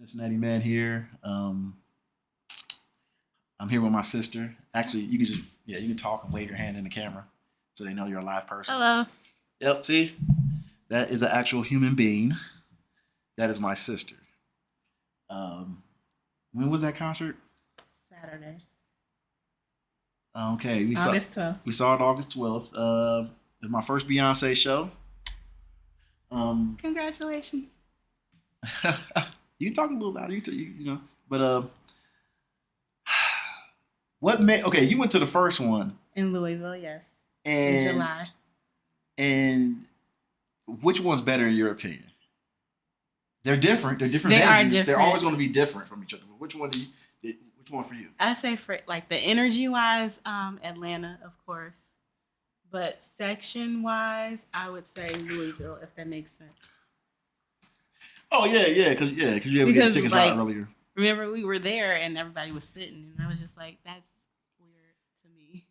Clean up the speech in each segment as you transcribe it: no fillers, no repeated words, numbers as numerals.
Cincinnati man here. I'm here with my sister. Actually, you can just you can talk and wave your hand in the camera so they know you're a live person. Hello. Yep. See, that is an actual human being. That is my sister. When was that concert? Saturday. Okay, August 12th. We saw it August 12th. It was my first Beyonce show. Congratulations. You can talk a little louder, you know. But what made? Okay, you went to the first one In Louisville, yes. and In July. And which one's better in your opinion? They're different. They're different. They are venues. different. They're always going to be different from each other. But which one which one for you? I say for like the energy wise, Atlanta, of course. But section wise, I would say Louisville, if that makes sense. Oh yeah, because you had to get tickets out earlier. Remember, we were there and everybody was sitting, and I was just like, "That's weird to me."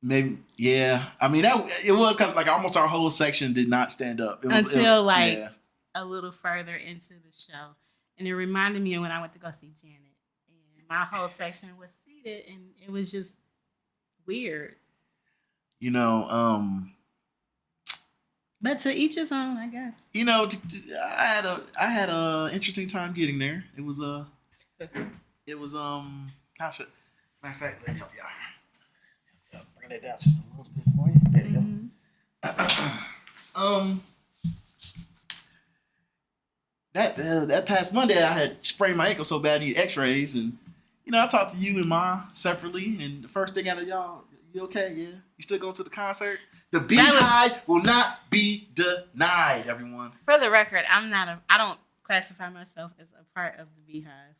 Maybe, yeah. I mean, it was kind of like almost our whole section did not stand up until a little further into the show, and it reminded me of when I went to go see Janet, and my whole section was seated, and it was just weird. You know, but to each his own, I guess. You know, I had a interesting time getting there. It was how should matter of fact, let me help y'all. Bring that down just a little bit for you. There you go. That past Monday, I had sprained my ankle so bad I need X-rays, and you know I talked to you and Ma separately, and the first thing out of y'all, you okay? Yeah, you still going to the concert? The Beehive will not be denied, everyone. For the record, I don't classify myself as a part of the Beehive.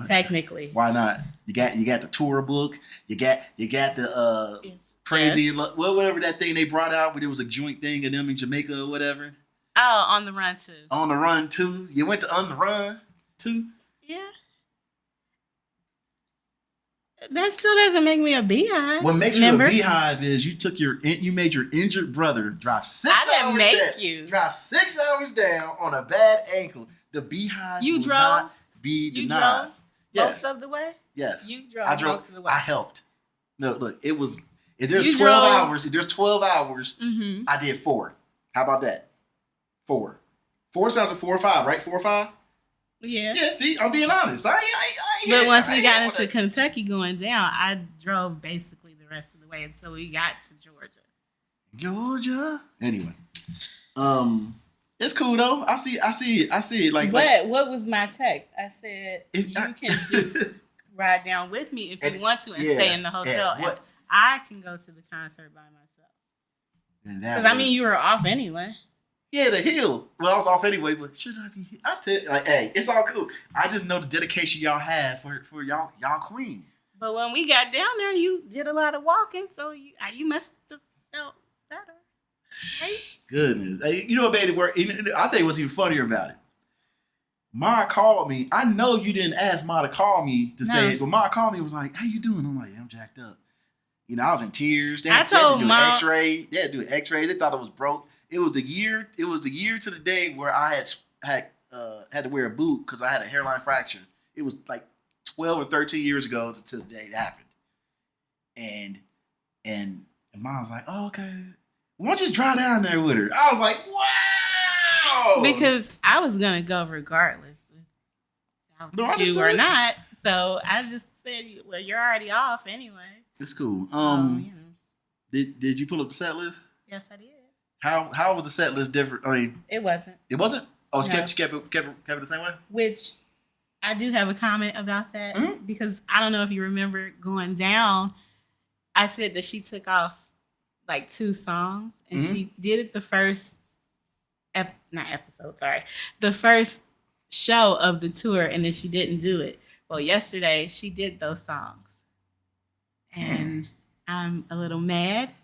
Technically. Why not? You got the tour book. You got the crazy whatever that thing they brought out, where there was a joint thing of them in Jamaica or whatever. Oh, On the Run too. On the Run too. You went to On the Run too. Yeah. That still doesn't make me a Beehive. What makes you a Beehive is you made your injured brother drive 6 hours. I didn't make you drive 6 hours down on a bad ankle. The Beehive will not be denied. Most of the way. Yes, you drove. Most of the way. I helped. No, look, it was. If there's 12 hours, mm-hmm. I did 4. How about that? 4. 4 sounds like 4 or 5, right? 4 or 5. Yeah. Yeah. See, I'm being honest. But once we got into Kentucky going down, I drove basically the rest of the way until we got to Georgia. Anyway, it's cool though. I see it. What was my text? I said you can just ride down with me if you want to and stay in the hotel. And I can go to the concert by myself. Because you were off anyway. Yeah, the hill. Well, I was off anyway, but should I be here? I tell you, hey, it's all cool. I just know the dedication y'all have for y'all queen. But when we got down there, you did a lot of walking, so you must have felt better, right? Goodness. Hey, you know what made it work? I'll tell you what's even funnier about it. Ma called me. I know you didn't ask Ma to call me to say it, but Ma called me and was like, how you doing? I'm like, I'm jacked up. You know, I was in tears. They had to do an X-ray. They had to do an X-ray. They thought it was broke. It was the year to the day where I had to wear a boot because I had a hairline fracture. It was like 12 or 13 years ago to the day it happened. And Mom was like, "Oh, okay. Why don't you just drive down there with her?" I was like, "Wow!" Because I was gonna go regardless, you or not. So I just said, "Well, you're already off anyway." It's cool. Did you pull up the set list? Yes, I did. How was the set list different? I mean, it wasn't. It wasn't? Oh, it's kept it the same way? Which I do have a comment about that because I don't know if you remember going down. I said that she took off like 2 songs and she did it the first the first show of the tour, and then she didn't do it. Well, yesterday she did those songs. And I'm a little mad.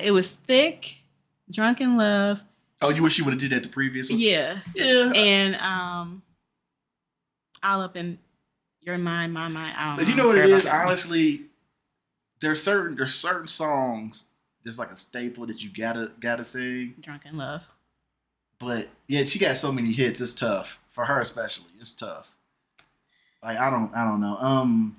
It was thick. Drunk in Love. Oh, you wish you would have did that the previous one? Yeah. Yeah. And All Up in Your Mind, My Mind. I don't know. But you know what it is? Honestly, there's certain songs that's like a staple that you gotta sing. Drunk in Love. But yeah, she got so many hits. It's tough for her, especially. It's tough. Like I don't know.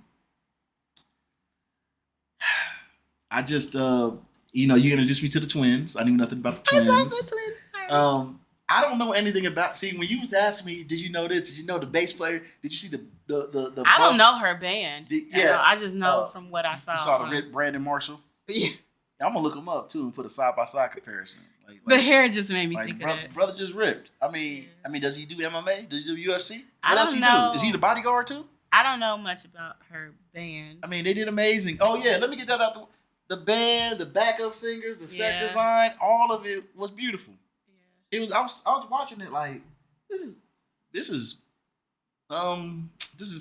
I just you introduced me to the twins. I knew nothing about the twins. I love the twins. Sorry. I don't know anything about. See, when you was asking me, did you know this? Did you know the bass player? Did you see the? I don't know her band. Yeah, I just know from what I saw. You saw the Brandon Marshall. Yeah, I'm gonna look him up too and put a side by side comparison. The hair just made me think of that. Brother just ripped. I mean, does he do MMA? Does he do UFC? I don't know. Is he the bodyguard too? I don't know much about her band. I mean, they did amazing. Oh yeah, let me get that out. The band, the backup singers, the set design, all of it was beautiful. Yeah. It was. I was watching it like this is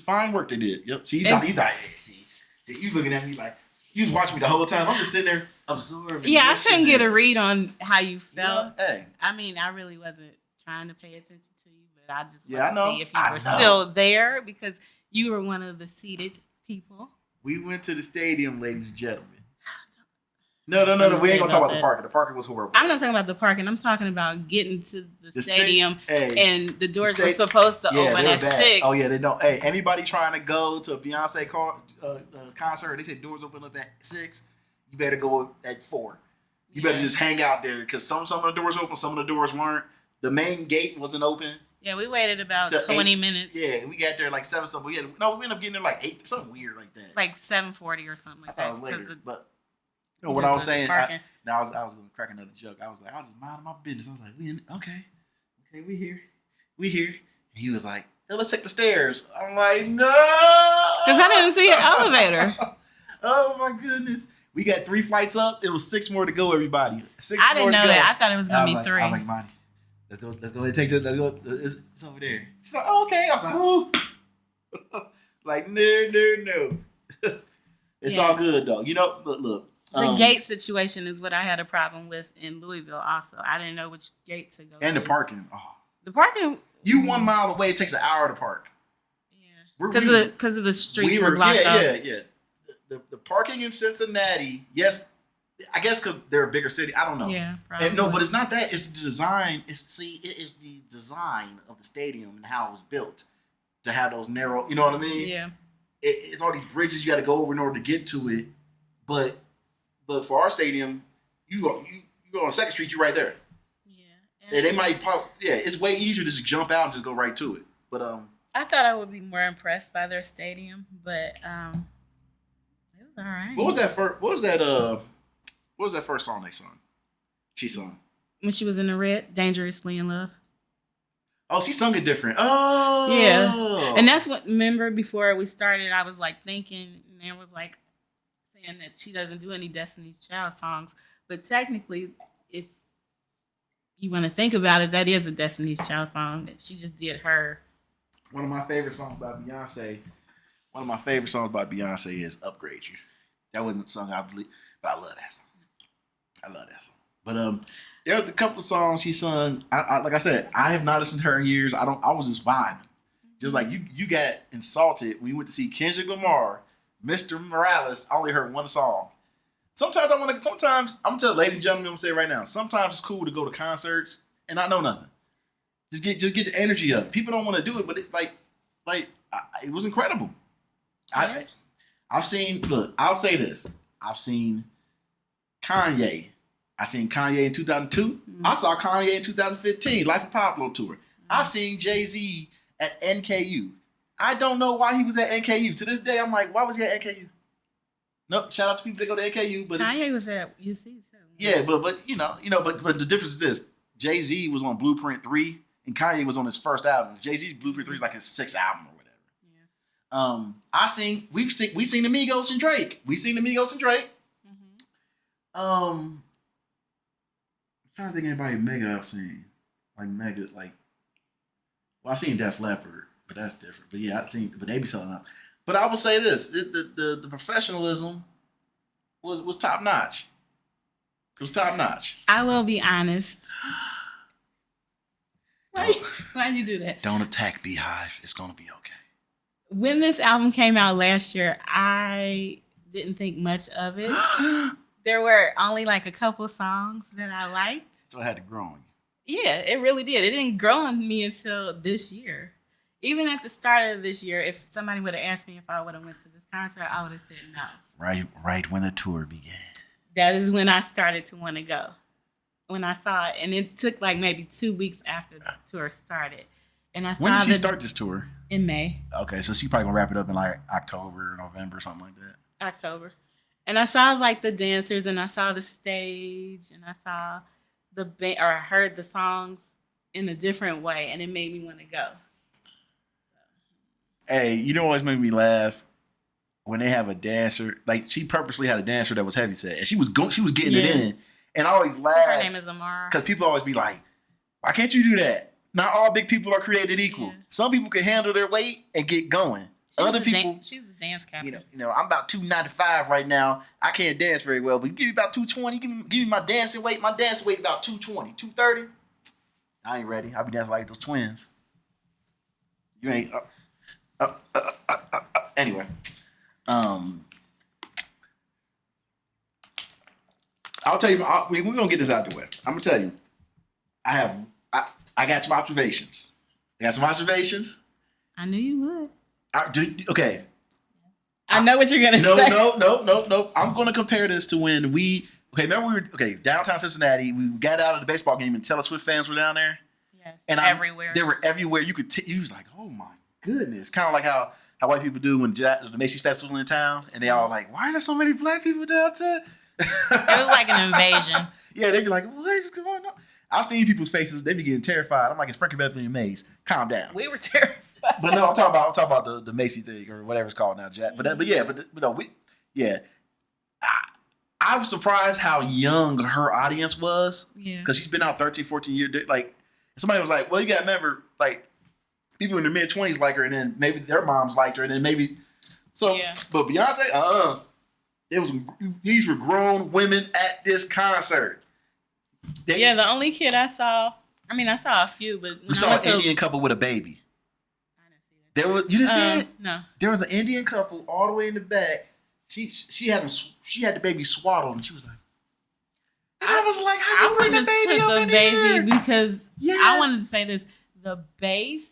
fine work they did. Yep. See, you looking at me like. You was watching me the whole time. I'm just sitting there absorbing. Yeah, I couldn't get a read on how you felt. Hey. I mean, I really wasn't trying to pay attention to you, but I just wanted to see if you were still there because you were one of the seated people. We went to the stadium, ladies and gentlemen. No. We ain't gonna talk about the parking. The parking was horrible. I'm not talking about the parking. I'm talking about getting to the stadium and the doors were supposed to open at 6. Oh yeah, they don't. Hey, anybody trying to go to a Beyonce concert, they say doors open up at 6. You better go at 4. You better just hang out there because some of the doors open, some of the doors weren't. The main gate wasn't open. Yeah, we waited about 20 minutes. Yeah, we got there like 7 something. We ended up getting there like 8, something weird like that. Like 7:40 or something like that. I thought it was later, but. You know what I was saying? I was going to crack another joke. I was like, I was just minding my business. I was like, okay, we here. And he was like, hey, let's take the stairs. I'm like, no, because I didn't see an elevator. Oh my goodness, we got 3 flights up. There was 6 more to go. Everybody, 6. I didn't know that. I thought it was going to be 3. I was like, Monty, let's go. Take this. Let's go. It's over there. She's like, oh, okay. I was like, oh, like no. It's all good though. You know, look. The gate situation is what I had a problem with in Louisville also. I didn't know which gate to go to. And the parking. Oh. The parking. You 1 mile away, it takes an hour to park. Yeah. Because of the streets were blocked off. Yeah. The parking in Cincinnati, yes, I guess because they're a bigger city. I don't know. Yeah, probably. No, but it's not that. It's the design. It is the design of the stadium and how it was built to have those narrow, you know what I mean? Yeah. It's all these bridges you got to go over in order to get to it. But for our stadium, you go on 2nd Street, you're right there. Yeah. And they might pop. Yeah, it's way easier to just jump out and just go right to it. But I thought I would be more impressed by their stadium, but it was all right. What was that first song they sung? She sung when she was in the red, Dangerously in Love. Oh, she sung it different. Oh, yeah. And that's what. Remember before we started, I was like thinking, and there was like. And that she doesn't do any Destiny's Child songs, but technically, if you want to think about it, that is a Destiny's Child song that she just did her. One of my favorite songs by Beyonce is "Upgrade You." That wasn't a song I believe, but I love that song. But there was a couple of songs she sung. I like I said, I have not listened to her in years. I was just vibing, just like you got insulted when you went to see Kendrick Lamar. Mr. Morales, I only heard 1 song. Sometimes I'm gonna tell ladies and gentlemen, I'm gonna say it right now. Sometimes it's cool to go to concerts and not know nothing. Just get the energy up. People don't want to do it, but it was incredible. Yeah. I'll say this. I've seen Kanye. I seen Kanye in 2002. Mm-hmm. I saw Kanye in 2015, Life of Pablo tour. Mm-hmm. I've seen Jay-Z at NKU. I don't know why he was at NKU. To this day, I'm like, why was he at NKU? No, shout out to people that go to NKU, but Kanye was at UC too. Yeah, but but the difference is this: Jay-Z was on Blueprint 3, and Kanye was on his first album. Jay-Z's Blueprint 3 is like his 6th album or whatever. Yeah. We've seen the Migos and Drake. Mm-hmm. I'm trying to think of anybody mega I've seen I've seen Def Leppard. But that's different. But yeah, but they be selling out. But I will say this: the professionalism was top notch. It was top notch. I will be honest. Why'd you do that? Don't attack Hive. It's gonna be okay. When this album came out last year, I didn't think much of it. There were only like a couple songs that I liked. So I had to grow on you. Yeah, it really did. It didn't grow on me until this year. Even at the start of this year, if somebody would have asked me if I would have went to this concert, I would have said no. Right when the tour began. That is when I started to want to go. When I saw it, and it took like maybe 2 weeks after the tour started. And I saw when did she start this tour? In May. Okay, so she probably gonna wrap it up in like October, November, something like that. October. And I saw like the dancers, and I saw the stage, and I saw the or I heard the songs in a different way, and it made me want to go. Hey, you know what always made me laugh? When they have a dancer, like she purposely had a dancer that was heavy set, and she was getting it in, and I always laugh. Her name is Amara. Because people always be like, "Why can't you do that?" Not all big people are created equal. Yeah. Some people can handle their weight and get going. Other people, she's the dance captain. You know, I'm about 295 right now. I can't dance very well, but you give me about 220. Give me my dancing weight. My dancing weight about 220, 230. I ain't ready. I'll be dancing like those twins. You ain't. Anyway. I'll tell you. We're gonna get this out the way. I'm gonna tell you. I got some observations. I knew you would. Okay. I know what you're gonna say. No. I'm gonna compare this to when remember we were downtown Cincinnati. We got out of the baseball game and Taylor Swift fans were down there. Yes. And everywhere. They were everywhere. You was like, oh my goodness. Kind of like how white people do when the Macy's Festival in town, and they all like, why are there so many black people downtown? It was like an invasion. Yeah, they'd be like, what is going on? I've seen people's faces; they be getting terrified. I'm like, it's Frankie Beverly and Maze. Calm down. We were terrified. But no, I'm talking about the Macy thing or whatever it's called now, Jack. I was surprised how young her audience was. Yeah. Because she's been out 13, 14 years. Like somebody was like, well, you got to remember, like people in their mid 20s like her, and then maybe their moms liked her, and then maybe so. Yeah. But Beyonce, these were grown women at this concert. The only kid I saw a few, but we saw an Indian couple with a baby. I didn't see that. You didn't see it? No. There was an Indian couple all the way in the back. She had the baby swaddled, and she was like, and I was like, how you bring the baby up in here? Because I wanted to say this: the bass.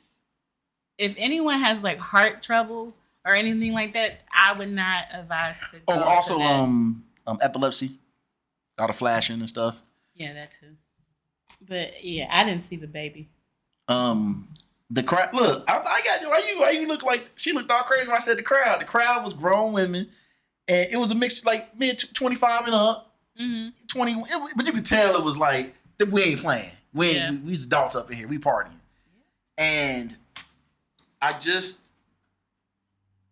If anyone has like heart trouble or anything like that, I would not advise to go. Oh, also epilepsy, all the flashing and stuff. Yeah, that too. But yeah, I didn't see the baby. The crowd. Look, I got why you look like she looked all crazy when I said the crowd. The crowd was grown women, and it was a mixture like mid 25 and up, 20. But you could tell it was like we ain't playing. We's adults up in here. We partying, and I just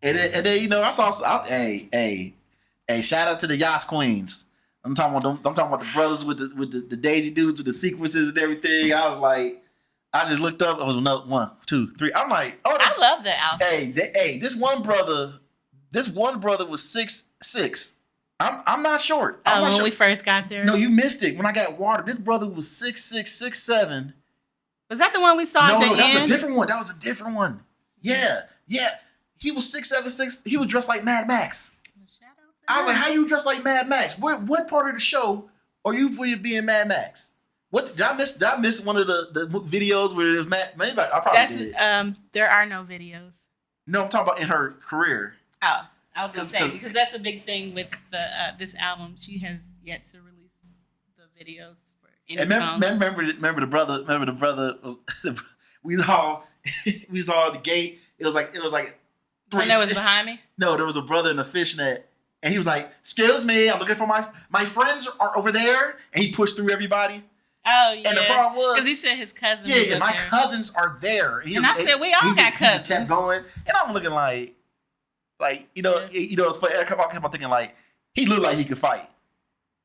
and then I saw. Hey, shout out to the Yas Queens. I'm talking about the brothers with the Daisy dudes with the sequences and everything. I was like, I just looked up. It was another 1, 2, 3. I'm like, oh, I love the outfit. Hey, this one brother was 6'6". I'm not short. We first got there. No, you missed it. When I got water, this brother was 6'6", 6'7". Was that the one we saw at the end? No, that was a different one. Yeah. He was 6'7", 6". He was dressed like Mad Max. I was like, how you dressed like Mad Max? What part of the show are you being Mad Max? What did I miss? Did I miss one of the videos where it was Mad? Maybe I probably did. There are no videos. No, I'm talking about in her career. Oh, I was gonna say because that's a big thing with the this album. She has yet to release the videos for any songs. Remember the brother. Remember the brother was we saw the gate. It was like when that was behind me. No, there was a brother in a fishnet. And he was like, excuse me, I'm looking for my friends are over there. And he pushed through everybody. Oh, yeah. And the problem was... because he said his cousins Yeah, my cousins are there. And I said, we all got cousins. He just kept going. And I'm looking like it's funny. I kept on thinking like, he looked like he could fight.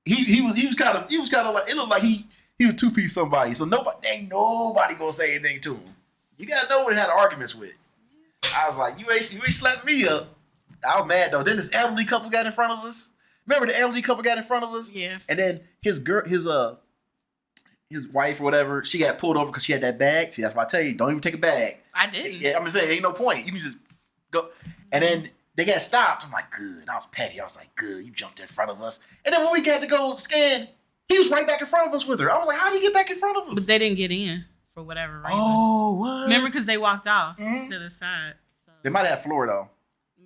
He was kind of like, it looked like he would two-piece somebody. So ain't nobody gonna say anything to him. You gotta know what he had arguments with. I was like, you ain't slapping me up. I was mad though. Then this elderly couple got in front of us. Remember the elderly couple got in front of us? Yeah. And then his wife or whatever, she got pulled over because she had that bag. See, that's why I tell you, don't even take a bag. I didn't. Yeah, I'm just saying, ain't no point. You can just go. And then they got stopped. I'm like, good. I was petty. I was like, good. You jumped in front of us. And then when we got to go scan, He was right back in front of us with her. I was like, how did he get back in front of us? But they didn't get in for whatever reason. Oh, what? Remember, because they walked off to the side. So. They might have floor though.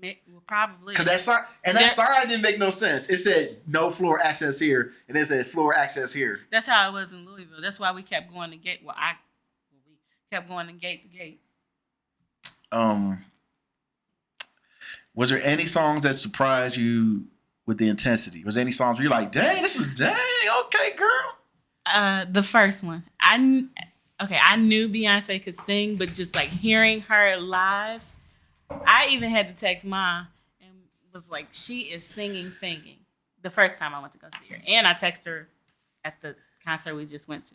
Well, probably. Because that sign didn't make no sense. It said no floor access here, and it said floor access here. That's how it was in Louisville. That's why we kept going to gate. We kept going to gate to gate. Was there any songs that surprised you with the intensity? Was there any songs where you're like, dang, okay, girl? The first one. I knew Beyonce could sing, but just like hearing her live, I even had to text Ma and was like, she is singing. The first time I went to go see her. And I texted her at the concert we just went to.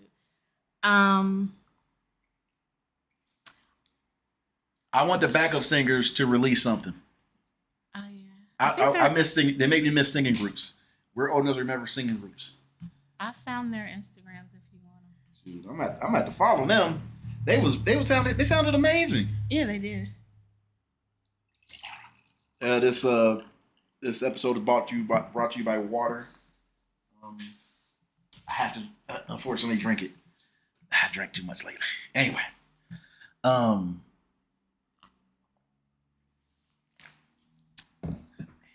I want the backup singers to release something. Oh, yeah. I miss singing. They make me miss singing groups. We're old enough to remember singing groups. I found their Instagrams if you want them. Shoot, I'm gonna have to follow them. They sounded amazing. Yeah, they did. This episode is brought to you by water. I have to unfortunately drink it. I drank too much lately. Anyway,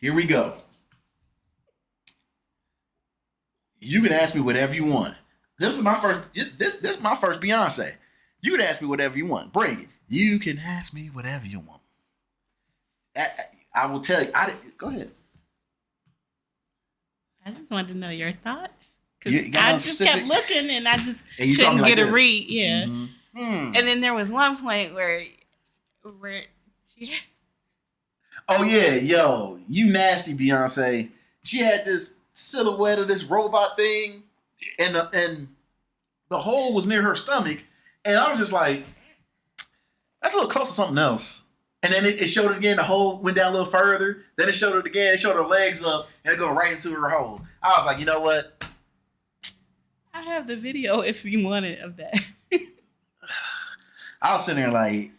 here we go. You can ask me whatever you want. This is my first. This is my first Beyonce. You can ask me whatever you want. Bring it. You can ask me whatever you want. I will tell you. Go ahead. I just wanted to know your thoughts. Because I just kept looking and I just and couldn't like get this. a read. Yeah. Mm-hmm. And then there was one point where she... Oh, yeah. Yo, you nasty Beyonce. She had this silhouette of this robot thing and the hole was near her stomach. And I was just like, that's a little close to something else. And then it showed it again. The hole went down a little further. Then it showed it again. It showed her legs up and it go right into her hole. I was like, you know what? I have the video if you want it of that. I was sitting there like,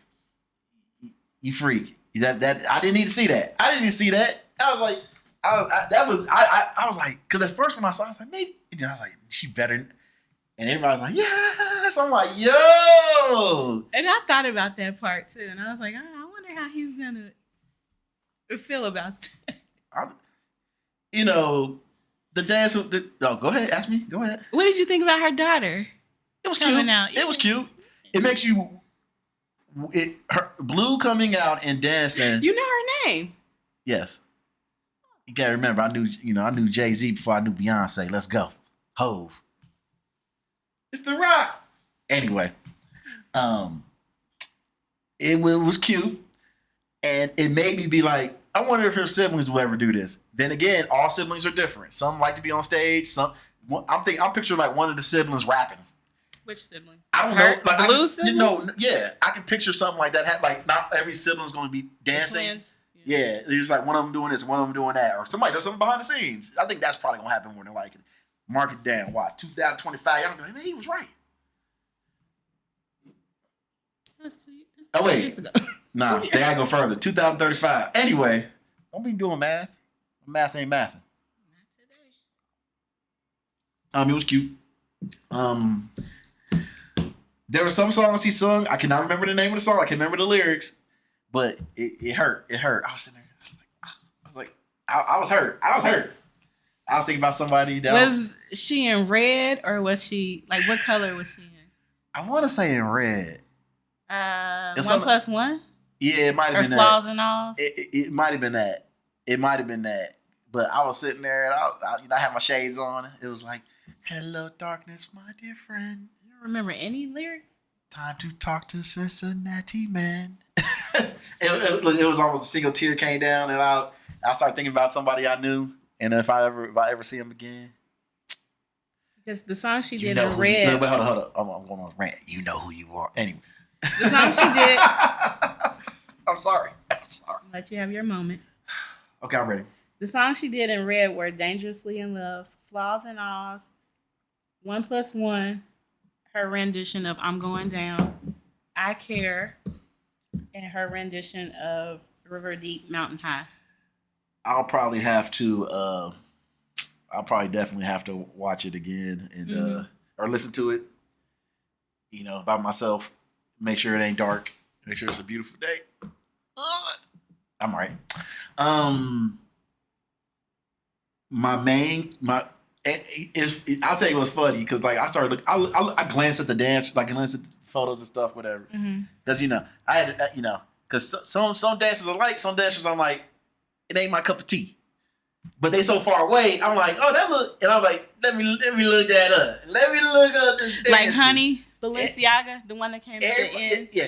you freak. That I didn't need to see that. I didn't need to see that. I was like, I was like, because at first when I saw it, I was like, maybe. And then I was like, she better. And everybody was like, yes. I'm like, yo. And I thought about that part too. And I was like, oh, I wonder how he's going to feel about that. The dance. Go ahead. Ask me. Go ahead. What did you think about her daughter? It was cute. It was cute. It makes you. Her Blue coming out and dancing. You know her name. Yes. You gotta remember, I knew Jay-Z before I knew Beyonce. Let's go. Hove. It's The Rock. Anyway. It was cute. And it made me be like, I wonder if her siblings will ever do this. Then again, all siblings are different. Some like to be on stage. I'm picturing like one of the siblings rapping. Which sibling? I don't know. Like, Blue siblings? I can picture something like that. Like not every sibling's going to be dancing. Yeah, there's like one of them doing this, one of them doing that, or somebody does something behind the scenes. I think that's probably going to happen more than like mark it down. Why 2025? Y'all gonna be like, man, he was right. That's 2 years. Oh wait, nah, they gotta go further. 2035. Anyway, don't be doing math. Math ain't mathing. Not today. It was cute. There were some songs he sung. I cannot remember the name of the song. I can remember the lyrics, but it hurt. It hurt. I was sitting there. I was hurt. I was thinking about somebody that was she in red or was she like what color was she in? I want to say in red. 1+1. Yeah, it might have been flaws that. and all. It might have been that. It might have been that. But I was sitting there and I had my shades on. It was like, "Hello, darkness, my dear friend." You don't remember any lyrics? Time to talk to Cincinnati man. it was almost a single tear came down, and I started thinking about somebody I knew, and if I ever see him again. Because the song she did in red. Hold up. I'm going on rant. You know who you are. Anyway. The song she did. I'm sorry. Let you have your moment. Okay, I'm ready. The songs she did in red were Dangerously in Love, Flaws and Alls, 1+1, her rendition of I'm Going Down, I Care, and her rendition of River Deep, Mountain High. I'll probably have to I'll probably definitely have to watch it again and or listen to it, by myself. Make sure it ain't dark. Make sure it's a beautiful day. I'm all right. I'll tell you what's funny because like I started look, I glanced at the dance, like glanced at the photos and stuff, whatever. Because I had because some dancers I like, some dancers I'm like, it ain't my cup of tea. But they so far away, I'm like, oh that look, and I'm like, let me look that up. Let me look up this dancing. Like Honey Balenciaga, the one that came at the end. Yeah,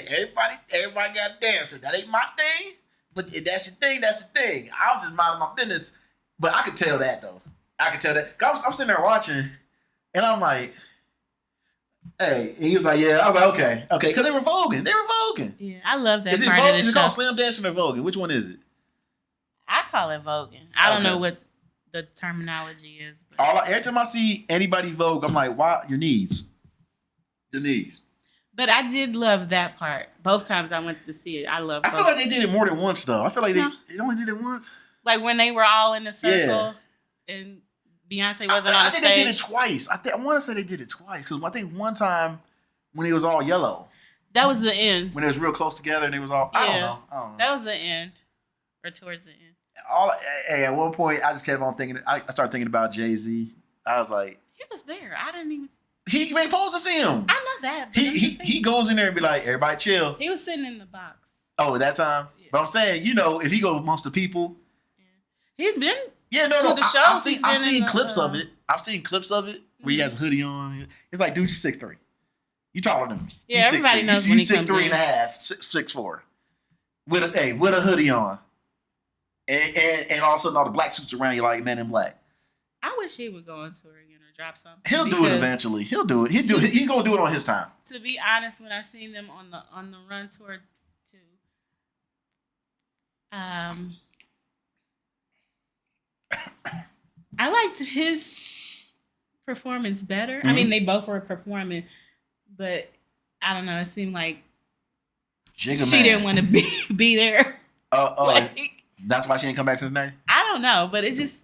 everybody got dancing. That ain't my thing. But if that's your thing, that's your thing. I'm just minding my business. But I could tell that though. I could tell that. Cause I'm sitting there watching, and I'm like, hey. And he was like, yeah. I was like, okay. Because they were voguing. Yeah, I love that part of the show. Is it called slam dancing or voguing? Which one is it? I call it voguing. I don't know what the terminology is. Every time I see anybody vogue, I'm like, why? Your knees. But I did love that part. Both times I went to see it, I loved. I feel like they did it more than once, though. I feel like they only did it once. Like when they were all in a circle and Beyonce wasn't on the stage. I think they did it twice. I want to say they did it twice because I think one time when it was all yellow. That was the end. When it was real close together and it was all. I don't know. That was the end, or towards the end. At one point, I just kept on thinking. I started thinking about Jay-Z. I was like, he was there. I didn't even. He ain't supposed to see him. I know that. But he goes in there and be like, everybody chill. He was sitting in the box. Oh, that time. Yeah. But I'm saying, if he goes amongst the people, he's been. Yeah, no. The shows. I've seen clips of it. I've seen clips of it where he has a hoodie on. It's like, dude, you're 6'3". You taller than me. Yeah, everybody knows when he comes in. 6'3.5", 6'4", with a hoodie on. And all of a sudden all the black suits around you like Men in Black. I wish he would go on tour again or drop something. He'll do it eventually. He'll do it. He's gonna do it on his time. To be honest, when I seen them on the run tour too, I liked his performance better. Mm-hmm. I mean, they both were performing, but I don't know. It seemed like she didn't want to be there. That's why she didn't come back Cincinnati? I don't know, but it just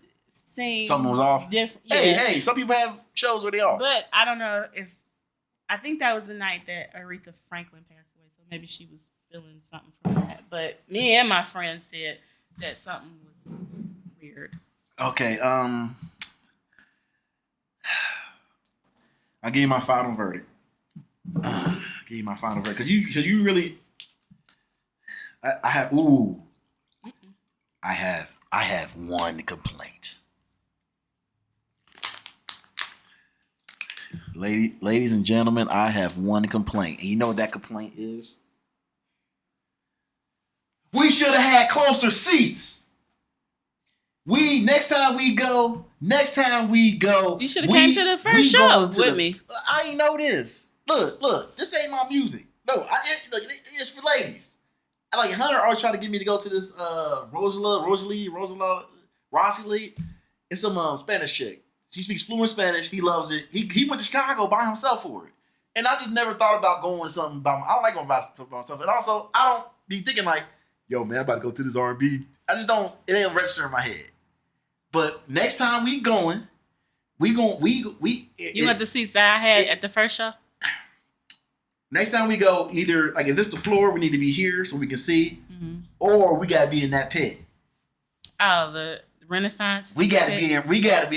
seemed something was off. Different. Yeah. Hey, some people have shows where they are. But I don't know if I think that was the night that Aretha Franklin passed away, so maybe she was feeling something from that. But me and my friend said that something was weird. Okay, I'll give you my final verdict. Because you really, I have. Ooh. I have one complaint. Ladies and gentlemen, I have one complaint. And you know what that complaint is? We should have had closer seats. Next time we go. You should have came to the first show with me. I ain't know this. Look, this ain't my music. No, it's for ladies. Like Hunter always tried to get me to go to this Rosalie. It's some Spanish chick. She speaks fluent Spanish. He loves it. He went to Chicago by himself for it. And I just never thought about going something by myself. I don't like going by myself. And also, I don't be thinking like, yo, man, I'm about to go to this R&B. I just don't. It ain't register in my head. But next time we going, You want the seats that I had at the first show? Next time we go, either like if this is the floor, we need to be here so we can see, or we gotta be in that pit. Oh, the Renaissance. We gotta be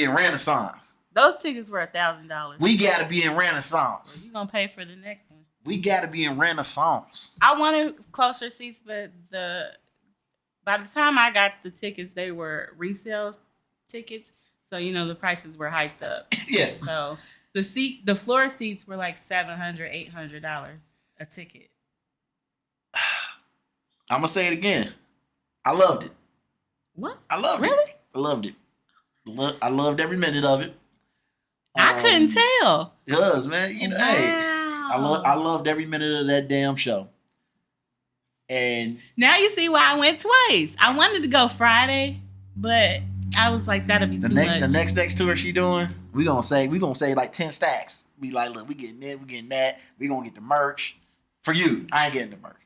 in Renaissance. Those tickets were $1,000. We gotta be in Renaissance. Well, you gonna pay for the next one? We gotta be in Renaissance. I wanted closer seats, but by the time I got the tickets, they were resale tickets, so the prices were hiked up. Yeah. So. The floor seats were like $700, $800 a ticket. I'm gonna say it again. I loved it. What? I loved it. Really? I loved it. I loved every minute of it. I couldn't tell. It was, man. Hey, I loved every minute of that damn show. And now you see why I went twice. I wanted to go Friday, but I was like, that'll be too much. The next tour she doing, we gonna say like 10 stacks. Be like, look, we getting it, we getting that. We gonna get the merch for you. I ain't getting the merch.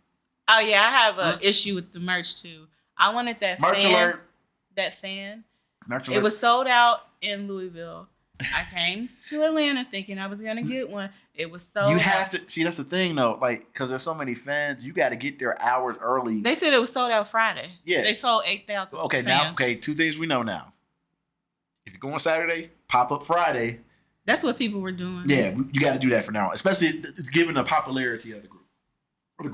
Oh yeah, I have an issue with the merch too. I wanted that merch fan, alert. That fan, It was sold out in Louisville. I came to Atlanta thinking I was going to get one. It was sold out. You have to see. That's the thing, though. Like, because there's so many fans, you got to get there hours early. They said it was sold out Friday. Yeah, they sold 8,000. Okay, fans. now, two things we know now. If you're going Saturday, pop up Friday. That's what people were doing. Yeah, you got to do that for now, especially given the popularity of the group. Of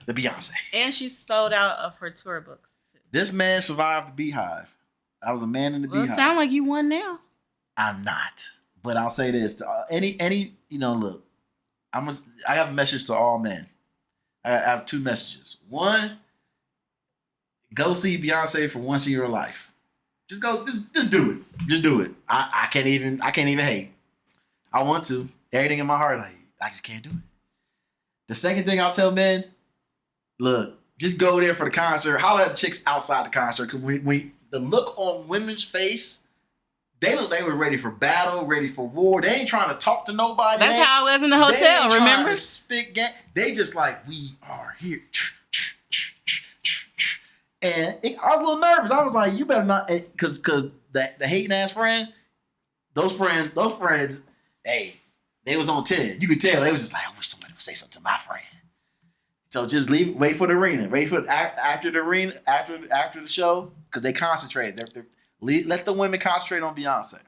the Beyonce. And she sold out of her tour books too. This man survived the Beehive. I was a man in the Beehive. It sounds like you won now. I'm not, but I'll say this: any look, I have a message to all men. I have two messages. One, go see Beyonce for once in your life. Just go, just do it. Just do it. I can't even hate. I want to. Everything in my heart, like, I just can't do it. The second thing I'll tell men, look, just go there for the concert. Holler at the chicks outside the concert. Cause the look on women's face, they look they were ready for battle, ready for war. They ain't trying to talk to nobody. That's how I was in the hotel, they remember? To spit game. They just like, we are here. And I was a little nervous. I was like, you better not, because the hating ass friend, those friends, hey, they was on 10. You could tell they was just like, I wish somebody would say something to my friend. So just wait for the arena. Wait for after the arena, after the show, because they concentrate. Let the women concentrate on Beyonce.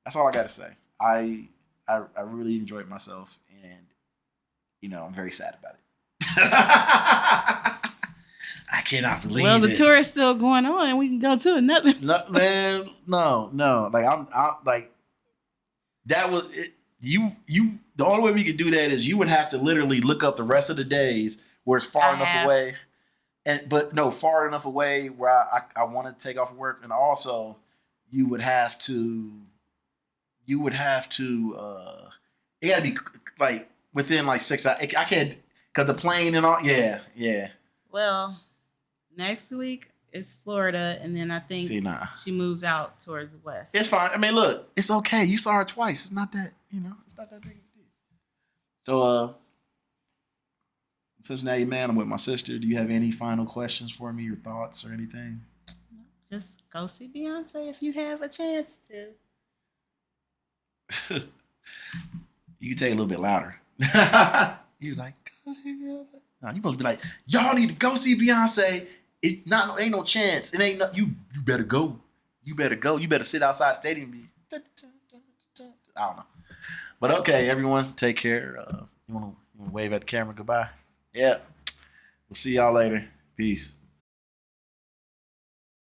That's all I got to say. I really enjoyed myself, and I'm very sad about it. I cannot believe. Well, the tour is still going on, and we can go to another. No, man, no. Like I'm like that was it. You. The only way we could do that is you would have to literally look up the rest of the days where it's far enough away, far enough away where I want to take off of work, and also you would have to. It got to be like within like 6 hours. I can't because the plane and all. Yeah. Well, next week is Florida, and then I think she moves out towards the west. It's fine. I mean, look, it's okay. You saw her twice. It's not that, it's not that big of a deal. So, since now you're man, I'm with my sister. Do you have any final questions for me or thoughts or anything? Just go see Beyonce if you have a chance to. You can take it a little bit louder. He was like, go see Beyonce. No, you supposed to be like, y'all need to go see Beyonce. Ain't no chance. It ain't no, you better go. You better go. You better sit outside the stadium. I don't know. But okay, everyone, take care. You want to wave at the camera goodbye? Yeah. We'll see y'all later. Peace.